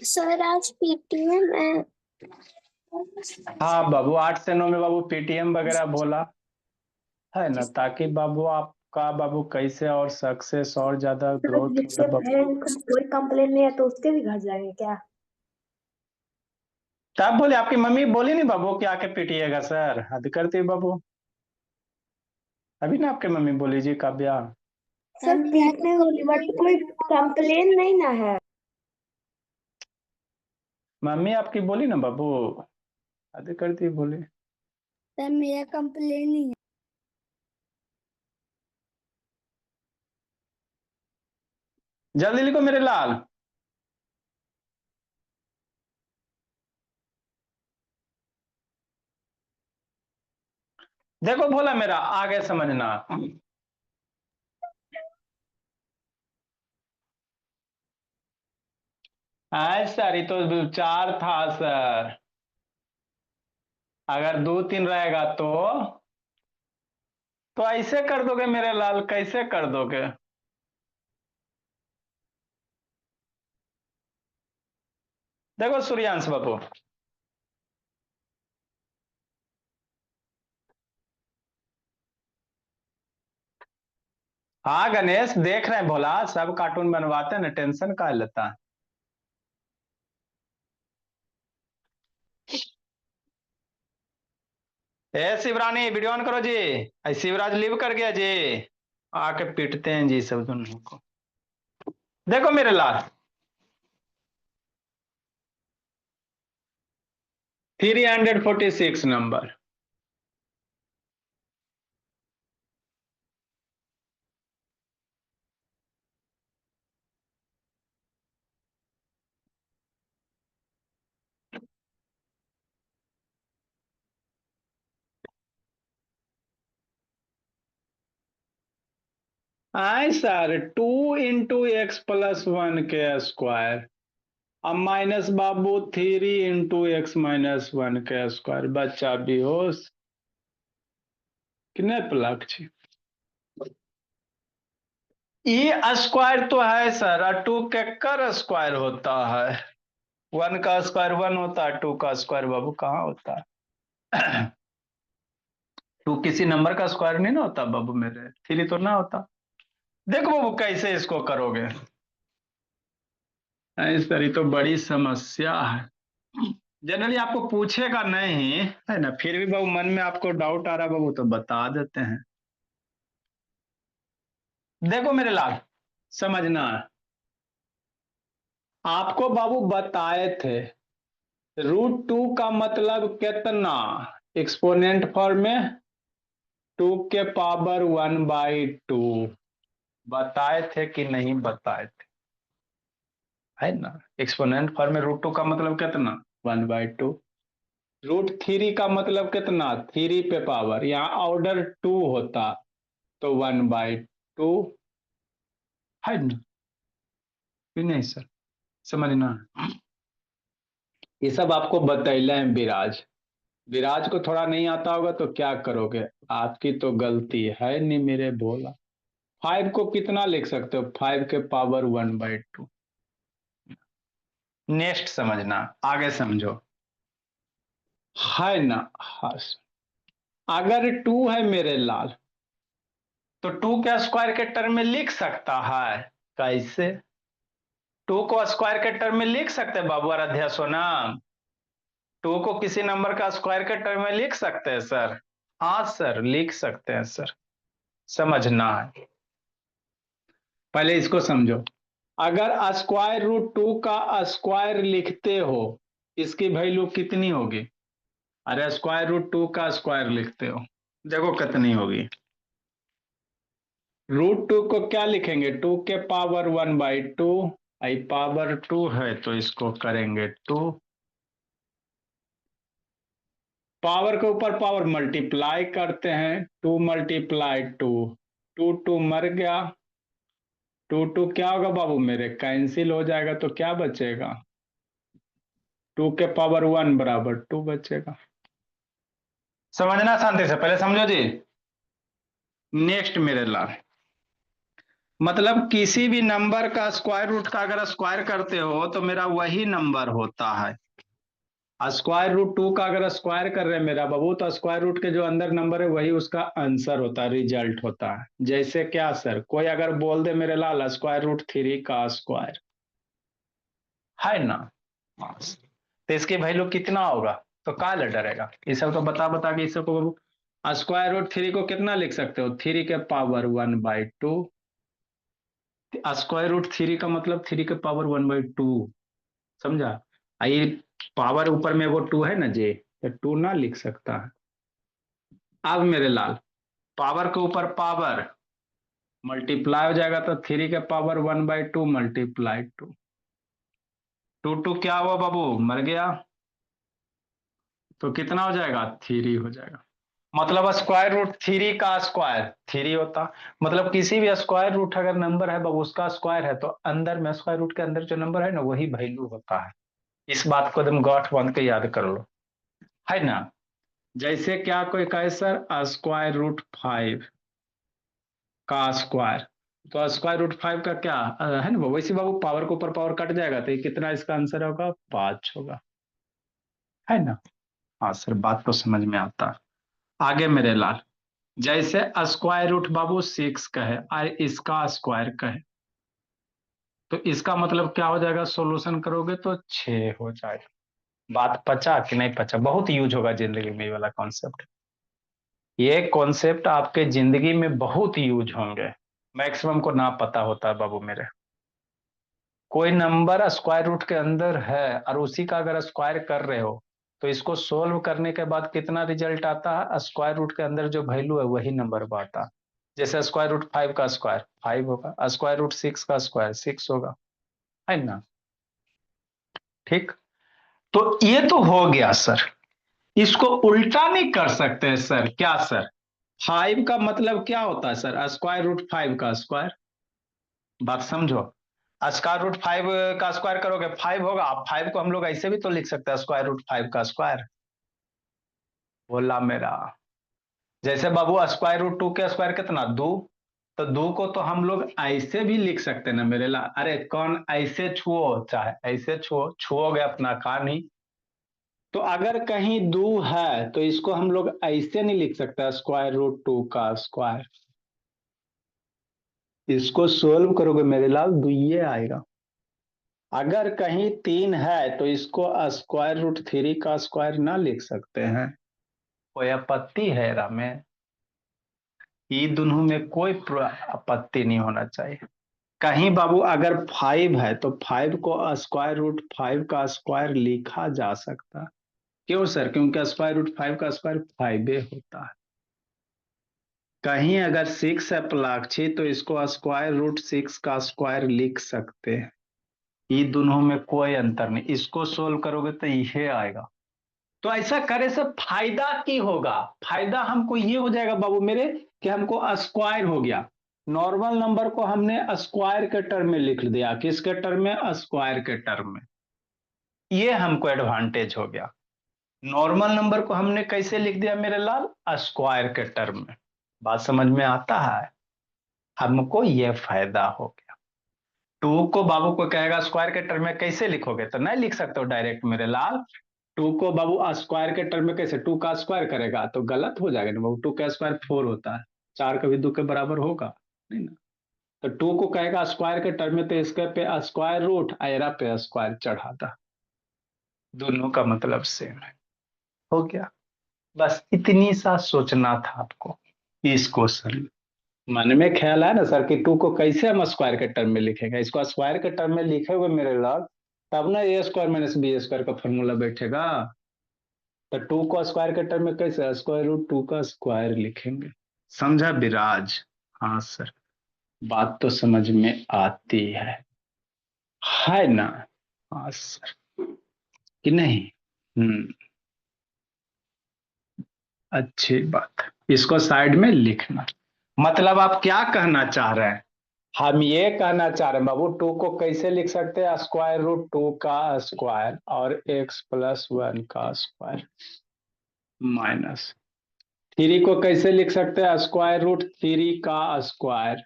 सर आज पीटीएम है। हाँ बाबू, 8 से 9 में बाबू पीटीएम वगैरह बोला है ना, ताकि बाबू आपका बाबू कैसे और सक्सेस और ज्यादा मतलब ग्रोथ जिसके मतलब पेरेंट्स को कोई कंप्लेन नहीं है तो उसके भी घर जाएंगे क्या? तब बोले आपकी मम्मी बोली नहीं बाबू कि आके पीटिएगा सर, हद करती है बाबू। अभी ना आपके मम्मी बोली जी काव्या। सर पीटने वाली बट कोई कंप्लेन नहीं ना है। मम्मी आपकी बोली ना बाबू, हद करती है बोली। सर मेरा कंप्लेन नहीं है। जल्दी लिखो मेरे लाल। देखो भोला मेरा, आगे समझना। सर ये तो 4 था सर, अगर 2 3 रहेगा तो ऐसे कर दोगे मेरे लाल, कैसे कर दोगे? देखो सूर्यांश बाबू, हाँ गणेश देख रहे हैं भोला, सब कार्टून बनवाते हैं ना, टेंशन का लेता है। ए शिवरानी वीडियो ऑन करो जी। शिवराज लीव कर गया जी, आके पीटते हैं जी सब दोनों को। देखो मेरे लाल, 346 नंबर। आए सर 2 × x+1 के स्क्वायर, अब माइनस बाबू 3 × x−1 के स्क्वायर, बच्चा बेहोश कितने प्लक छी। ये स्क्वायर तो है सर, और 2 के कर स्क्वायर होता है। 1 का स्क्वायर 1 होता है, 2 का स्क्वायर बाबू कहाँ होता है? 2 किसी नंबर का स्क्वायर नहीं ना होता बाबू मेरे, 3 तो ना होता। देखो बाबू कैसे इसको करोगे। सर ये तो बड़ी समस्या है, जनरली आपको पूछेगा नहीं है ना, फिर भी बाबू मन में आपको डाउट आ रहा है बाबू, तो बता देते हैं। देखो मेरे लाल, समझना है, आपको बाबू बताए थे √2 का मतलब कितना, एक्सपोनेंट फॉर्म में 2⁻1/2 बताए थे कि नहीं बताए थे, है ना। एक्सपोनेंट फॉर्म में √2 का मतलब कितना, 1/2। √3 का मतलब कितना, 3 पे पावर, यहाँ ऑर्डर 2 होता तो 1/2, है ना कि नहीं सर, समझना। ये सब आपको बतैले हैं विराज, विराज को थोड़ा नहीं आता होगा तो क्या करोगे, आपकी तो गलती है नहीं मेरे भोला। 5 को कितना लिख सकते हो, 5 के पावर 1/2। नेक्स्ट समझना, आगे समझो, है ना। हाँ, अगर 2 है मेरे लाल तो 2 के स्क्वायर के टर्म में लिख सकता है, कैसे? 2 को स्क्वायर के टर्म में लिख सकते हैं बाबू आराध्या सोना, 2 को किसी नंबर का स्क्वायर के टर्म में लिख सकते हैं सर। हाँ सर लिख सकते हैं सर, समझना है। पहले इसको समझो, अगर √2 का स्क्वायर लिखते हो, इसकी वैल्यू कितनी होगी? अरे √2 का स्क्वायर लिखते हो, देखो कितनी होगी। √2 को क्या लिखेंगे, 2 के पावर 1/2, आई पावर 2 है तो इसको करेंगे 2, पावर के ऊपर पावर मल्टीप्लाई करते हैं, 2 मल्टीप्लाई 2, 2 मर गया, 2 क्या होगा बाबू मेरे, कैंसिल हो जाएगा तो क्या बचेगा, 2 के पावर 1 बराबर 2 बचेगा। समझना शांति से, पहले समझो जी। नेक्स्ट मेरे लाल, मतलब किसी भी नंबर का स्क्वायर रूट का अगर स्क्वायर करते हो तो मेरा वही नंबर होता है। स्क्वायर रूट 2 का अगर स्क्वायर कर रहे हैं मेरा बाबू, तो स्क्वायर रूट के जो अंदर नंबर है वही उसका आंसर होता है, रिजल्ट होता है। जैसे क्या सर, कोई अगर बोल दे मेरे लाल स्क्वायर रूट 3 का स्क्वायर है ना, तो इसकी वैल्यू कितना होगा, तो काला डरेगा, ये सब तो बता बता के इस सबको बाबू। स्क्वायर रूट 3 को कितना लिख सकते हो, 3 के पावर 1/2। स्क्वायर रूट 3 का मतलब 3 के पावर 1/2, समझा। ये पावर ऊपर में वो 2 है ना जी, तो 2 ना लिख सकता है। अब मेरे लाल, पावर के ऊपर पावर मल्टीप्लाई हो जाएगा तो 3 के पावर 1/2 मल्टीप्लाई 2, 2 क्या हुआ बाबू, मर गया, तो कितना हो जाएगा, 3 हो जाएगा। मतलब स्क्वायर रूट 3 का स्क्वायर 3 होता, मतलब किसी भी स्क्वायर रूट अगर नंबर है बाबू उसका स्क्वायर है तो अंदर में स्क्वायर रूट के अंदर जो नंबर है ना वही वैल्यू होता है। इस बात को एकदम गांठ बांध के याद कर लो, है ना। जैसे क्या कोई कहे सर स्क्वायर रूट 5 का स्क्वायर, तो स्क्वायर रूट 5 का क्या है ना, वैसे बाबू पावर के ऊपर पावर कट जाएगा तो ये कितना इसका आंसर होगा, 5 होगा, है ना। हाँ सर, बात तो समझ में आता है। आगे मेरे लाल, जैसे स्क्वायर रूट बाबू 6 का है और इसका स्क्वायर का है, तो इसका मतलब क्या हो जाएगा, सॉल्यूशन करोगे तो 6 हो जाएगा। बात पचा कि नहीं पचा, बहुत यूज होगा जिंदगी में ये वाला कॉन्सेप्ट। ये कॉन्सेप्ट आपके जिंदगी में बहुत यूज होंगे, मैक्सिमम को ना पता होता है बाबू मेरे। कोई नंबर स्क्वायर रूट के अंदर है और उसी का अगर स्क्वायर कर रहे हो तो इसको सोल्व करने के बाद कितना रिजल्ट आता है, स्क्वायर रूट के अंदर जो वैल्यू है वही नंबर आता है। जैसे स्क्वायर रूट 5 का स्क्वायर 5 होगा, स्क्वायर रूट 6 का स्क्वायर 6 होगा, है ना। ठीक, तो ये तो हो गया सर। इसको उल्टा नहीं कर सकते हैं सर, क्या सर, 5 का मतलब क्या होता है सर, स्क्वायर रूट 5 का स्क्वायर। बात समझो, स्क्वायर रूट 5 का स्क्वायर करोगे 5 होगा। अब 5 को हम लोग ऐसे भी तो लिख सकते हैं, स्क्वायर रूट 5 का स्क्वायर। बोला मेरा, जैसे बाबू स्क्वायर रूट 2 के स्क्वायर कितना 2, तो 2 को तो हम लोग ऐसे भी लिख सकते हैं ना मेरे ला। अरे कौन ऐसे छुओ चाहे ऐसे छुओ, छुओगे अपना का नहीं। तो अगर कहीं 2 है तो इसको हम लोग ऐसे नहीं लिख सकते स्क्वायर रूट 2 का स्क्वायर। इसको सोल्व करोगे मेरे लाल 2 ये आएगा। अगर कहीं 3 है तो इसको स्क्वायर रूट 3 का स्क्वायर ना लिख सकते हैं। कोई आपत्ति है रामे, ये दोनों में कोई आपत्ति नहीं होना चाहिए। कहीं बाबू अगर 5 है तो 5 को स्क्वायर रूट 5 का स्क्वायर लिखा जा सकता। क्यों सर, क्योंकि स्क्वायर रूट 5 का स्क्वायर 5 होता है। कहीं अगर 6 है प्लाक्षी तो इसको स्क्वायर रूट 6 का स्क्वायर लिख सकते हैं। ये दोनों में कोई अंतर नहीं, इसको सोल्व करोगे तो ये आएगा। तो ऐसा करे से फायदा की होगा, फायदा हमको ये हो जाएगा बाबू मेरे कि हमको स्क्वायर हो गया। नॉर्मल नंबर को हमने स्क्वायर के टर्म में लिख दिया, किसके टर्म में, स्क्वायर के टर्म में। ये हमको एडवांटेज हो गया। नॉर्मल नंबर को हमने कैसे लिख दिया मेरे लाल, स्क्वायर के टर्म में। बात समझ में आता है, हमको ये फायदा हो गया। 2 को बाबू को कहेगा स्क्वायर के टर्म में कैसे लिखोगे, तो नहीं लिख सकते हो डायरेक्ट मेरे लाल। 2 को बाबू स्क्वायर के टर्म में कैसे, 2 का स्क्वायर करेगा तो गलत हो जाएगा ना बाबू, 2 का स्क्वायर 4 होता है, 4 कभी 2 के बराबर होगा नहीं ना। तो 2 को कहेगा स्क्वायर के टर्म में तो इसके पे स्क्वायर रूट आयरा पे स्क्वायर चढ़ाता, दोनों का मतलब सेम है। हो गया, बस इतनी सा सोचना था आपको इस क्वेश्चन में। मन में ख्याल है ना सर कि 2 को कैसे हम स्क्वायर के टर्म में लिखेगा, इसको स्क्वायर के टर्म में लिखे हुए मेरे लाल, तब ना ए स्क्वायर माइनस बी स्क्वायर का फॉर्मूला बैठेगा। तो 2 को स्क्वायर के टर्म में कैसे, स्क्वायर रूट 2 का स्क्वायर लिखेंगे। समझा विराज, हाँ सर, बात तो समझ में आती है ना। हाँ सर, कि नहीं। अच्छी बात, इसको साइड में लिखना। मतलब आप क्या कहना चाह रहे हैं? हम ये कहना चाह रहे हैं बाबू, 2 को कैसे लिख सकते हैं? स्क्वायर रूट 2 का स्क्वायर और x+1 का स्क्वायर माइनस 3 को कैसे लिख सकते हैं? स्क्वायर रूट 3 का स्क्वायर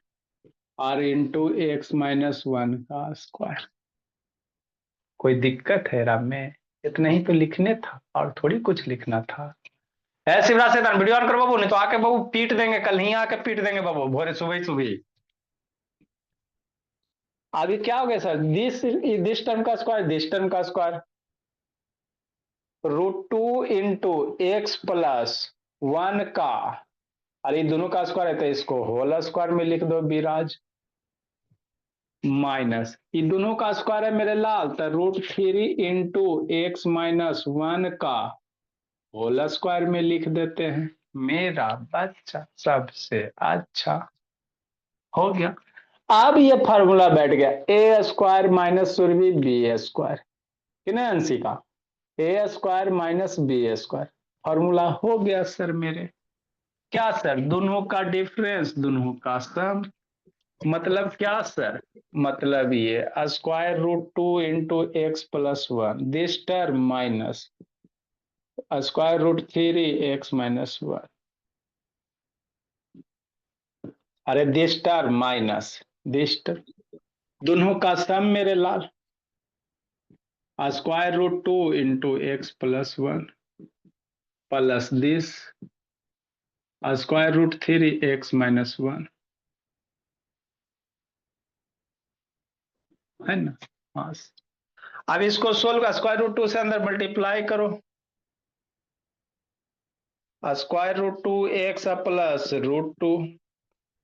और इंटू x-1 का स्क्वायर। कोई दिक्कत है राम में? इतना ही तो लिखने था और थोड़ी कुछ लिखना था। है शिवराज से वीडियो ऑन करो बाबू, नहीं तो आके बाबू पीट देंगे, कल ही आके पीट देंगे बाबू, भोरे सुबह सुबह। अभी क्या हो गया सर? दिस टर्म का स्क्वायर, दिस टर्म का स्क्वायर, √2 इंटू x+1 का, अरे दोनों का स्क्वायर है तो इसको होल स्क्वायर में लिख दो विराज, माइनस ये दोनों का स्क्वायर है मेरे लाल, तो √3 इंटू x-1 का होल स्क्वायर में लिख देते हैं। मेरा बच्चा सबसे अच्छा हो गया। अब ये फार्मूला बैठ गया, A square minus Surabhi B square, कि नहीं Anshika? A square minus B square formula हो गया सर मेरे। क्या सर? दोनों का डिफरेंस, दोनों का सम। मतलब क्या सर? मतलब ये √2 into x+1 this term minus √3 x-1, अरे this term minus this term, दोनों का सम मेरे लाल, √2 into x+1 plus this √3 x-1, है ना? हाँ, अब इसको सोल्व, √2 से अंदर मल्टीप्लाई करो, √2 x प्लस √2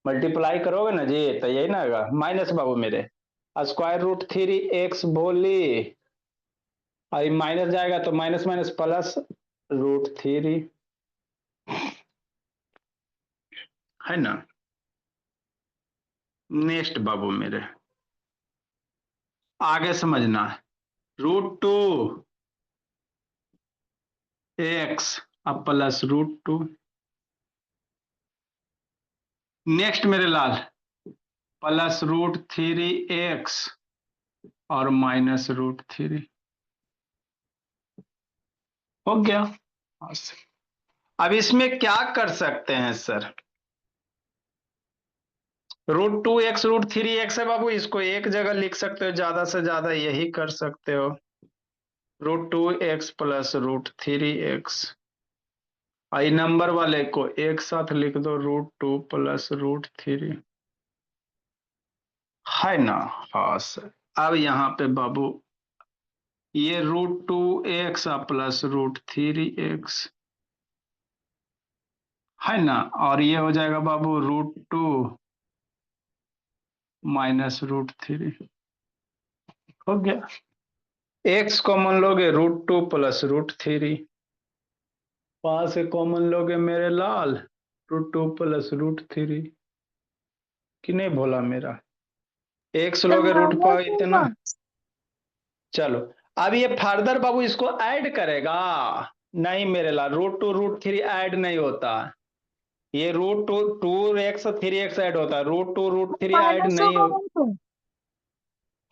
मल्टीप्लाई करोगे ना जी तो यही ना होगा, माइनस बाबू मेरे √3 x बोली, और माइनस जाएगा तो माइनस माइनस प्लस √3, है ना? नेक्स्ट बाबू मेरे, आगे समझना है, √2 x अब प्लस √2, नेक्स्ट मेरे लाल प्लस √3 x और माइनस √3 हो गया। अब इसमें क्या कर सकते हैं सर? √2x √3x है बाबू, इसको एक जगह लिख सकते हो, ज्यादा से ज्यादा यही कर सकते हो, √2x प्लस √3x, आई नंबर वाले को एक साथ लिख दो, √2 प्लस √3, है ना? हाँ सर। अब यहाँ पे बाबू ये √2x प्लस √3x, है ना? और ये हो जाएगा बाबू √2 माइनस √3, हो गया। x कॉमन लोगे √2 प्लस √3, वहां से कॉमन लोगे मेरे लाल √2 प्लस √3, कि नहीं भोला मेरा? x लोगे √5 इतना। चलो अब ये फर्दर बाबू इसको ऐड करेगा, नहीं मेरे लाल, √2 √3 ऐड नहीं होता, ये √2 3x ऐड होता है, √2 √3 ऐड नहीं हो।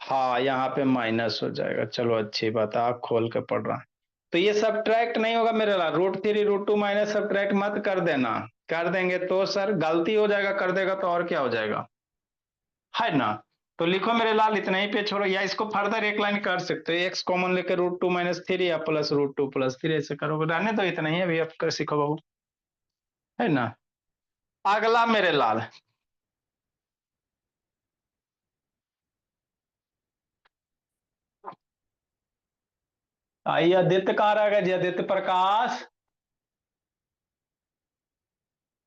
हाँ यहाँ पे माइनस हो जाएगा, चलो अच्छी बात है, आप खोल के पढ़ रहा, तो ये सब्ट्रैक्ट नहीं होगा मेरे लाल, √3 √2 माइनस सब्ट्रैक्ट मत कर देना, कर देंगे तो सर गलती हो जाएगा, कर देगा तो और क्या हो जाएगा, है ना? तो लिखो मेरे लाल इतना ही पे छोड़ो, या इसको फर्दर एक लाइन कर सकते हो, एक्स कॉमन लेकर √2 माइनस 3 या प्लस √2 प्लस 3 ऐसे करोगे, रहने दो इतना ही, अभी आप कर सीखो बाबू, है ना? अगला मेरे लाल, आइए आदित्य कहाँ रह गए जी? आदित्य प्रकाश,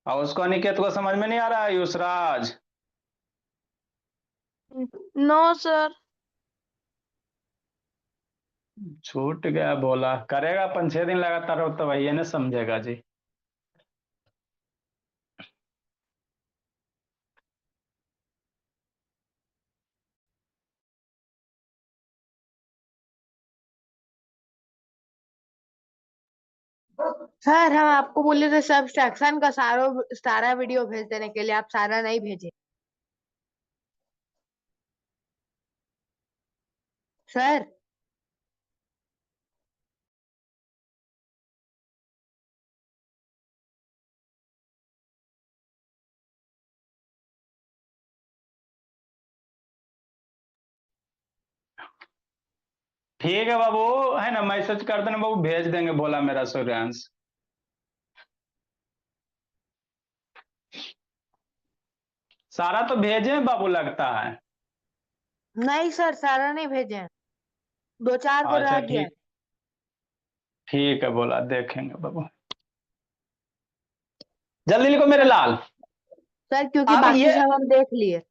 और उसको अनिकेत को समझ में नहीं आ रहा है? युसराज, नो सर। छूट गया, बोला करेगा 5-6 दिन लगातार हो तो वही है ना, समझेगा जी। सर हम आपको बोले थे सब्सट्रैक्शन का सारा वीडियो भेज देने के लिए, आप सारा नहीं भेजे सर। ठीक है बाबू, है ना, मैसेज कर देना बाबू, भेज देंगे बोला मेरा सूर्यांश। सारा तो भेजे हैं बाबू लगता है। नहीं सर, सारा नहीं भेजे, 2-4 को अच्छा रह गया। ठीक, ठीक है बोला, देखेंगे बाबू। जल्दी लिखो मेरे लाल। सर क्योंकि अब बाकी ये सब हम देख लिए।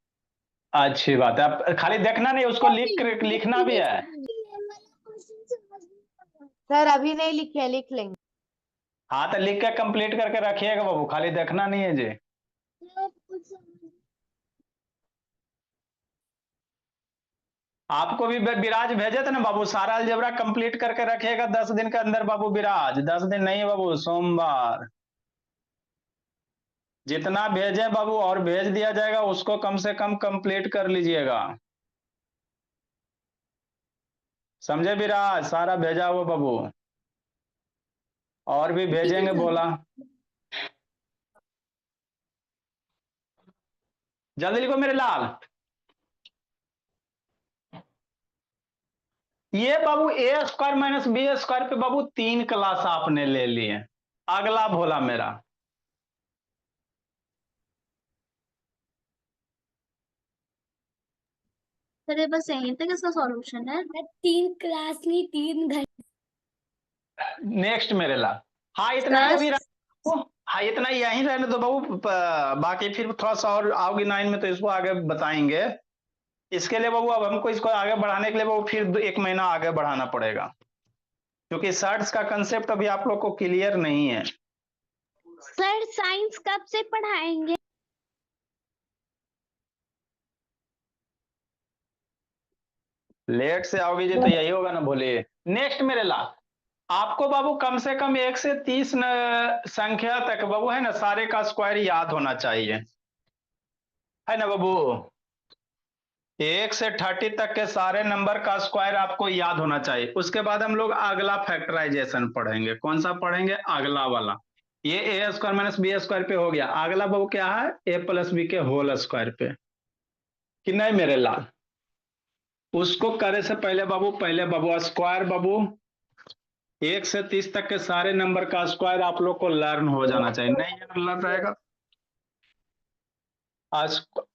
अच्छी बात है, अब खाली देखना नहीं, उसको लिखना भी है। सर अभी नहीं लिखे, लिख लेंगे। हाँ तो लिख के कंप्लीट करके रखिएगा बाबू, खाली देखना नहीं है जी। आपको भी विराज भेजे थे ना बाबू, सारा अलजेब्रा कंप्लीट करके रखिएगा 10 दिन के अंदर बाबू। विराज 10 दिन नहीं बाबू, सोमवार जितना भेजे बाबू और भेज दिया जाएगा, उसको कम से कम कंप्लीट कर लीजिएगा, समझे विराज? सारा भेजा हुआ बाबू, और भी भेजेंगे बोला। जल्दी लिखो मेरे लाल। ये बाबू ए स्क्वायर माइनस बी स्क्वायर पे बाबू 3 क्लास आपने ले लिए। अगला भोला मेरा, सर ये बस यहीं तक इसका सॉल्यूशन है? 3 क्लास नहीं, 3 घंटे। नेक्स्ट मेरे लाल। हाँ इतना ही अभी हाँ इतना यहीं रहने दो बाबू, बाकी फिर थोड़ा सा और आओगी 9 में तो इसको आगे बताएंगे। इसके लिए बाबू अब हमको इसको आगे बढ़ाने के लिए बाबू फिर 1 महीना आगे बढ़ाना पड़ेगा, क्योंकि सर्ट्स का कंसेप्ट अभी आप लोग को क्लियर नहीं है। सर साइंस कब से पढ़ाएंगे? लेट से आओगी जी तो यही होगा ना, बोलिए। नेक्स्ट मेरे लाल, आपको बाबू कम से कम 1 से 30 संख्या तक बाबू, है ना, सारे का स्क्वायर याद होना चाहिए, है ना बाबू? 1 से 30 तक के सारे नंबर का स्क्वायर आपको याद होना चाहिए। उसके बाद हम लोग अगला फैक्टराइजेशन पढ़ेंगे। कौन सा पढ़ेंगे? अगला वाला। ये ए स्क्वायर माइनस बी स्क्वायर पे हो गया, अगला बाबू क्या है? ए प्लस बी के होल स्क्वायर पे, कि नहीं मेरे लाल? उसको करे से पहले बाबू स्क्वायर बाबू 1 से 30 तक के सारे नंबर का स्क्वायर आप लोग को लर्न हो जाना चाहिए, नहीं लर्न रहेगा।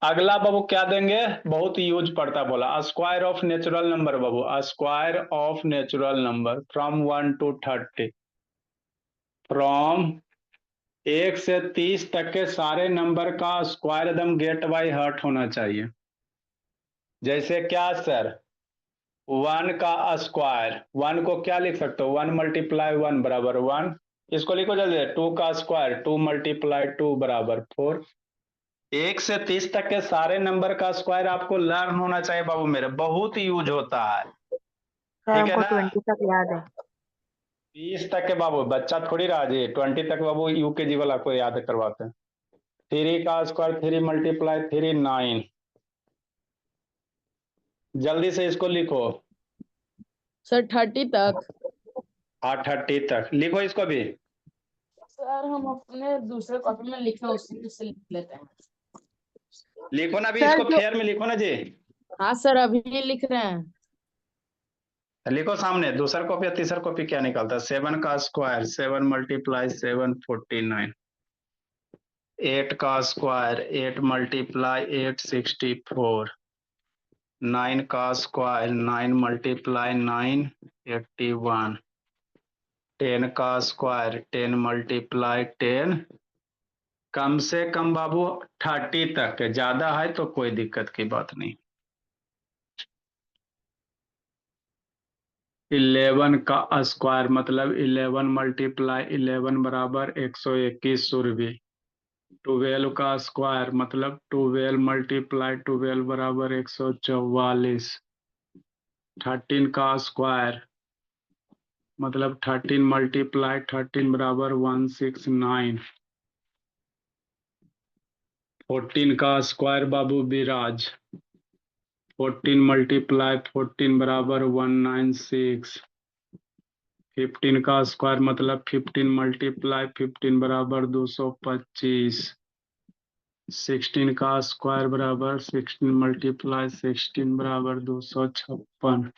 अगला बाबू क्या देंगे? बहुत यूज पड़ता बोला, square of natural number Babu, square of natural number from 1 to 30, from 1 से 30 तक के सारे नंबर का स्क्वायर एकदम गेट बाय हार्ट होना चाहिए। जैसे क्या सर? 1 का स्क्वायर, 1 को क्या लिख सकते हो? 1 × 1 बराबर 1। इसको लिखो जल्दी। 2 का स्क्वायर 2 × 2 बराबर 4। 1 से 30 तक के सारे नंबर का स्क्वायर आपको लर्न होना चाहिए बाबू मेरे, बहुत यूज होता है, सर ठीक है हमको ना? 20 तक याद है। 30 तक के बाबू बच्चा थोड़ी रहा जी, 20 तक बाबू यूकेजी वाला को याद करवाते हैं। 3 का स्क्वायर 3 × 3 9। जल्दी से इसको लिखो। सर 30 तक। हाँ 30 तक लिखो इसको भी। सर हम अपने दूसरे कॉपी में लिखे उसी से लिख लेते हैं। लिखो ना अभी, सर इसको जो फेयर में लिखो ना जी। हाँ सर अभी लिख रहे हैं। लिखो सामने, दूसरा कॉपी या तीसरा कॉपी क्या निकलता है? 7 का स्क्वायर 7 × 7 49। 8 का स्क्वायर 8 × 8 64। 9 का स्क्वायर 9 × 9 81। 10 का स्क्वायर 10 × 10। कम से कम बाबू 30 तक, ज्यादा है तो कोई दिक्कत की बात नहीं। 11 का स्क्वायर मतलब 11 × 11 बराबर 121 सुरभि। 12 का स्क्वायर मतलब 12 × 12 बराबर 144। 13 का स्क्वायर मतलब 13 मल्टीप्लाई 13 बराबर 169। 14 का स्क्वायर बाबू विराज, 14 मल्टीप्लाई 14 बराबर 196। 15 का स्क्वायर मतलब 15 मल्टीप्लाई 15 बराबर 225। 16 का स्क्वायर बराबर 16 मल्टीप्लाई 16 बराबर 256।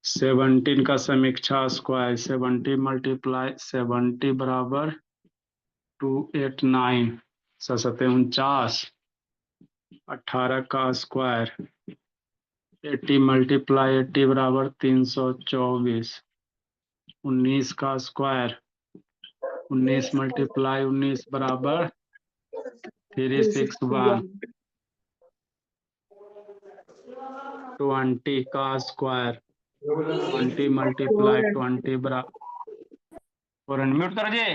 17 का समीक्षा स्क्वायर 70 मल्टीप्लाई 70 बराबर 289। 49। 18 का स्क्वायर 80 मल्टीप्लाई 80 बराबर 324। 19 का स्क्वायर 19 मल्टीप्लाई 19 बराबर 361। 20 का स्क्वायर 20 मल्टीप्लाई 20 बराबर, और म्यूट कर जी।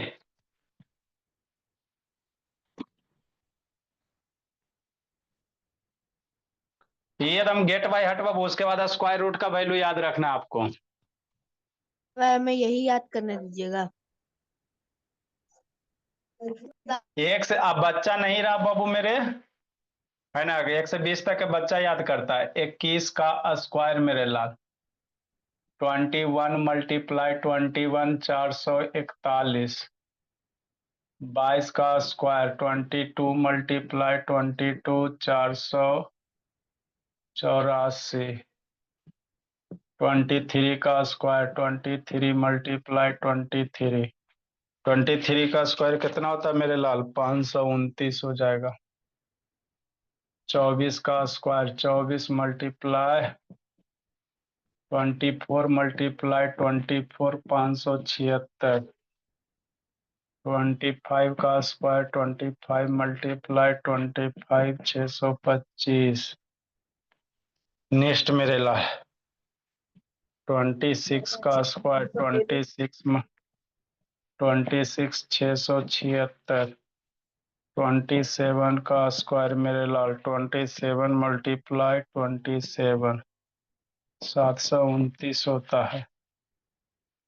ये हम गेट बाय हट बाबू, उसके बाद स्क्वायर रूट का वैल्यू याद रखना आपको। मैं यही याद करने दीजिएगा। एक से अब बच्चा नहीं रहा बाबू मेरे, है ना, 1 से 20 तक के बच्चा याद करता है। 21 का स्क्वायर मेरे लाल 21 मल्टीप्लाई 21 441। 22 का स्क्वायर 22 मल्टीप्लाई 22 484। 23 का स्क्वायर 23 मल्टीप्लाई 23। 23 का स्क्वायर कितना होता है मेरे लाल? 529 हो जाएगा। 24 का स्क्वायर 24 मल्टीप्लाई 24 मल्टीप्लाई 24 576। 25 का स्क्वायर 25 मल्टीप्लाई 25 625। नेक्स्ट मेरे ला 26 का स्क्वायर 26 676। 27 का स्क्वायर मेरे लाल 27 मल्टीप्लाई 27 729 होता है।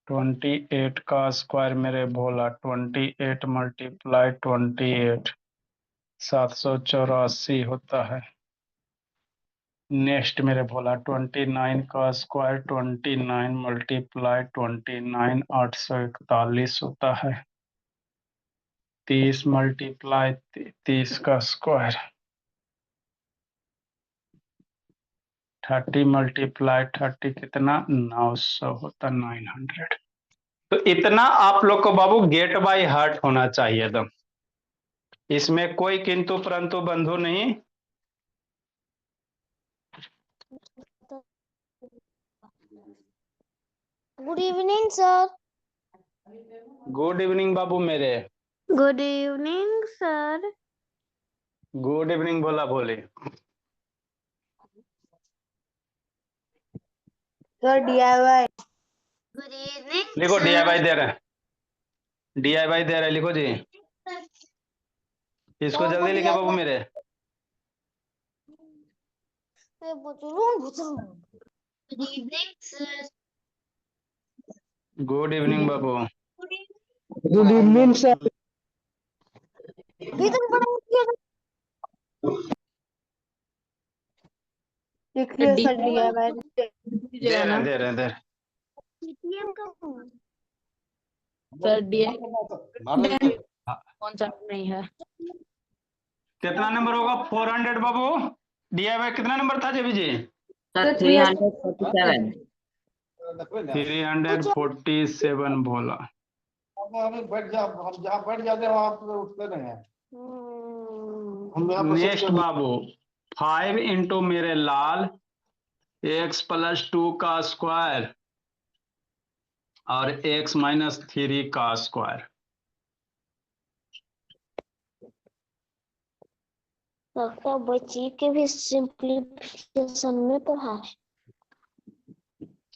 28 का स्क्वायर मेरे भोला 28 मल्टीप्लाई 28 784 होता है। नेक्स्ट मेरे भोला 29 का स्क्वायर 29 मल्टीप्लाई 29 841 होता है। 30 मल्टीप्लाई 30 का स्क्वायर 30 मल्टीप्लाई 30 कितना 900 होता 900। तो इतना आप लोग को बाबू गेट बाय हार्ट होना चाहिए एकदम, इसमें कोई किंतु परंतु बंधु नहीं। Good evening sir. Good evening बाबू मेरे। Good evening sir. Good evening Bhola Bhole. Sir DIY good evening लिखो DIY दे रहे हैं, DIY दे रहे हैं, लिखो जी। इसको जल्दी लिखे बाबू मेरे। Good evening sir. Good evening बाबू। Good evening sir. लिखिए सर DIY दे रहे हैं दे रहे हैं दे रहे हैं। पीटीएम का फोन। सर DIY कौन सा नहीं है? कितना नंबर होगा 400 बाबू? DIY कितना नंबर था जेबी जी? सर 347। 347 भोला। बैठ जा, हम जहाँ बैठ जाते हैं वहां पे उठते नहीं है। हम यहाँ पर नेक्स्ट बाबू 5 इंटू मेरे लाल x प्लस 2 का स्क्वायर और x माइनस 3 का स्क्वायर। लगता बच्ची के भी सिंप्लीफिकेशन में पढ़ा है।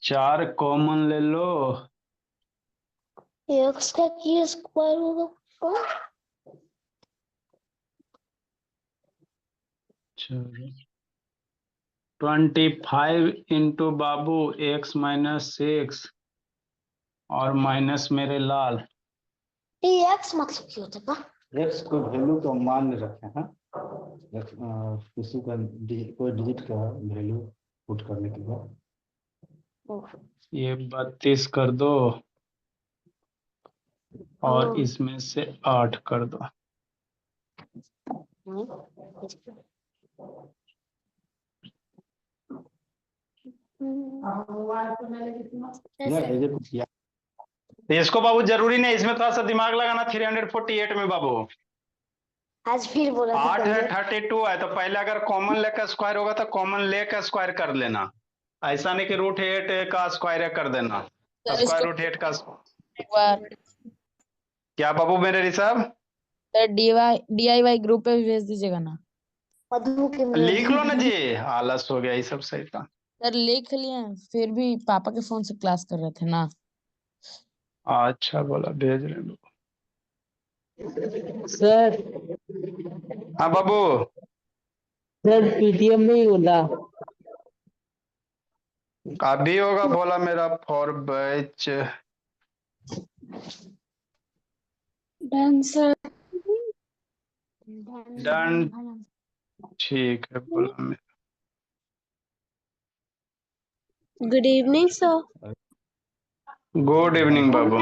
4 कॉमन ले लो। एक्स का की स्क्वायर होगा। 25 इंटू बाबू x माइनस 6 और माइनस मेरे लाल। ये एक्स मतलब क्यों होता है? एक्स को वैल्यू को मान रखे हैं, किसी का कोई डिजिट का वैल्यू पुट करने के बाद। ये 32 कर दो और इसमें से 8 कर दो। ये कुछ किया तो इसको बाबू जरूरी नहीं, इसमें थोड़ा सा दिमाग लगाना। 348 में बाबू आज फिर बोला था 8 है, पहले। 32 है, तो पहले अगर कॉमन लेकर स्क्वायर होगा तो कॉमन लेकर स्क्वायर कर लेना। ऐसा नहीं कि √8 का स्क्वायर कर देना, सर स्क्वायर इसको √8 का। एक बार क्या बाबू मेरे रिसाब? सर DIY ग्रुप पे भी भेज दीजिएगा ना। मधु के लिख लो ना जी, आलस हो गया ये सब सही था। सर लिख लिए हैं, फिर भी पापा के फोन से क्लास कर रहे थे ना। अच्छा बोला, भेज रहे हैं। सर हाँ बाबू, सर PTM में ही बोला। अभी होगा बोला मेरा for batch. Done sir. Done, ठीक है बोला मैं। Good evening sir. Good evening बाबू।